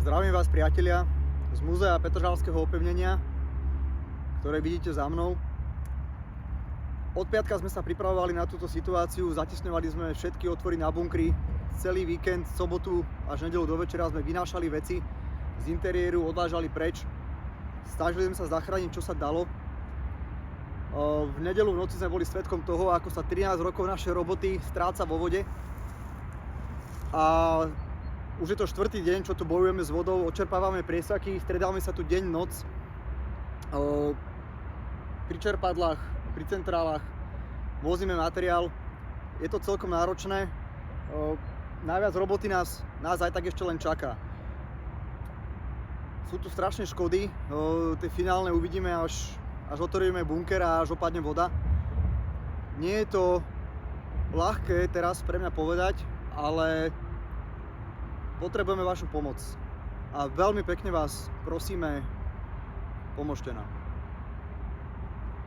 Zdravím vás, priatelia, z múzea Petržalského opevnenia, ktoré vidíte za mnou. Od piatka sme sa pripravovali na túto situáciu, zatisňovali sme všetky otvory na bunkri. Celý víkend, sobotu až nedeľu do večera sme vynášali veci z interiéru, odvážali preč. Snažili sme sa zachrániť, čo sa dalo. V nedeľu v noci sme boli svedkom toho, ako sa 13 rokov našej roboty stráca vo vode. A už je to štvrtý deň, čo tu bojujeme s vodou, odčerpávame priesaky, stredáme sa tu deň, noc. Pri čerpadlách, pri centrálach, vozíme materiál. Je to celkom náročné. Najviac roboty nás aj tak ešte len čaká. Sú tu strašné škody, tie finálne uvidíme, až otvoríme bunker a až opadne voda. Nie je to ľahké teraz pre mňa povedať, ale potrebujeme vašu pomoc. A veľmi pekne vás prosíme, pomôžte nám.